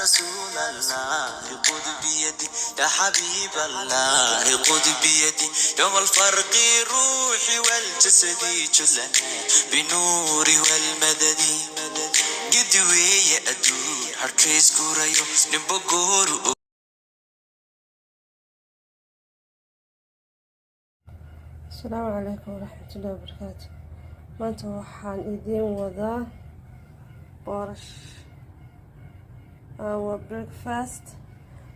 رسول الله خذ بيدي يا حبيب الله خذ بيدي يوم الفرق روحي والجسدي كلنا بنوري والمددي قدوي يا أدور هركيس كوريو نبقورو. السلام عليكم ورحمة الله وبركاته. maanta waxaan idiin wadaa boorash waa breakfast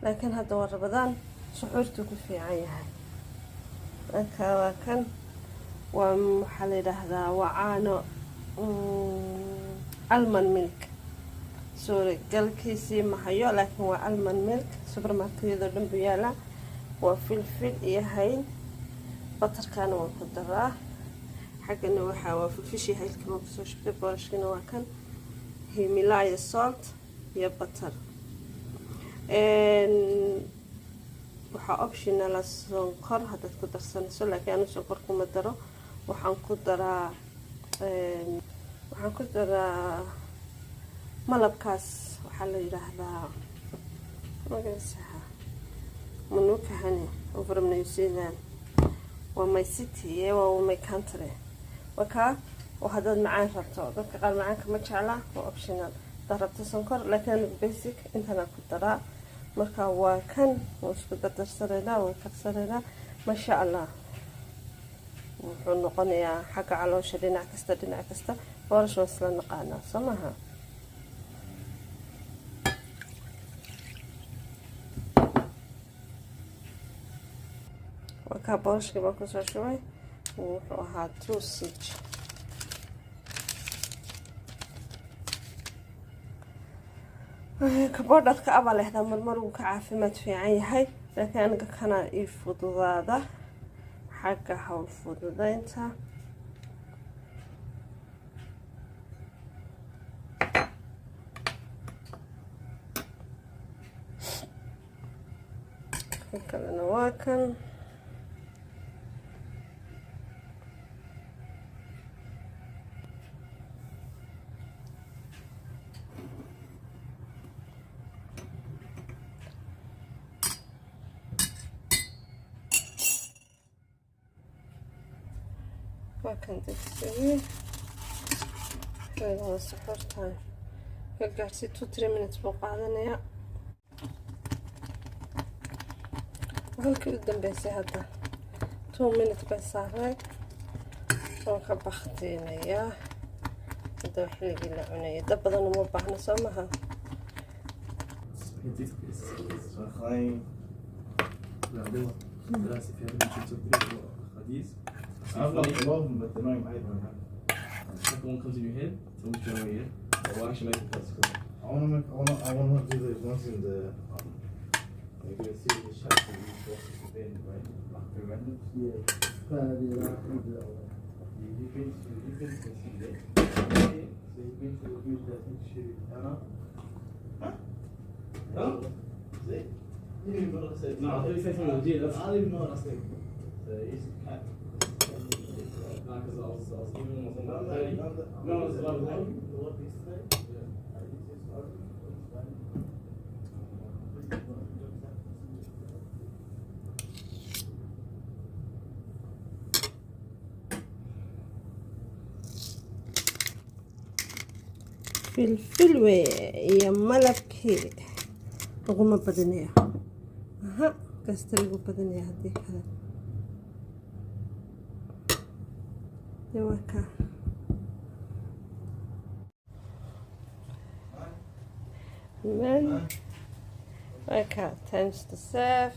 laakiin hadda waa rabadaan suxuurtu ku fiican yahay. marka waa kan waa maxaa la yidhaahdaa waa caano almond milk sorry galkiisii ma hayo laakiin waa almond milk supermarketyada dhan buu yaalaa. waa filfil iyo hayn batarkana waan ku daraa xaggana waxaa waa filfishi haylka waan kusoo shubtay boorashkana waa kan Himalaya salt iyo butter waxaa optional sonkor haddaad ku darsanayso laakiin anu sonkor kuma daro. waxaan ku daraa malabkaas waxaa la yidhaahdaa magaciisa manuka hani oo from New Zealand waa my city waa my country waka haddaad macaan rabto dadka qaar macaanka ma jecla waa optional haddaad rabto sonkor laakiin basic intana ku daraa. marka waa kan waa isku dardarsanaynaa waa karsanaynaa masha allah wuxuu noqonayaa xagga caloosha dhinac kasta boorash waan isla naqaanaa soo maha. wakaa boorashkii baan kusoo shubay wuxuu ahaa sausage kabodhadka aba lehdaa marmar wuu ka caafimaad fiican yahay laakiin aniga kana ii fududaada xagga hawl fududaynta. kalena waa kan degsiga waa sokortan ka gaarsi 2-3 minutes buu qaadanayaa. halkii u dambeysay hadda 2 minutes bay saaray oo ka bakhtinayaa. hadda xilligii la cunayay dab badan uma baahna soo maha. I love them, but they're not in my head. The second one comes in your head, so which one are you? Well, actually, make it classical. I wanna do the ones in the you're gonna see the shots that you supposed to put in, right? Remember? Yeah. You've been to see that. Okay. So you've been to the group that shoot Anna? Huh? No? See? You didn't even know what I said. No, I thought you said something legit. I didn't even know what I said. So it's cat. Because I was giving him something. No, it's a lot of money. What is today? Yeah. filfil iyo malabkii laguma badinaya kasta lagu badinaya haddii kale waka waka times to serve.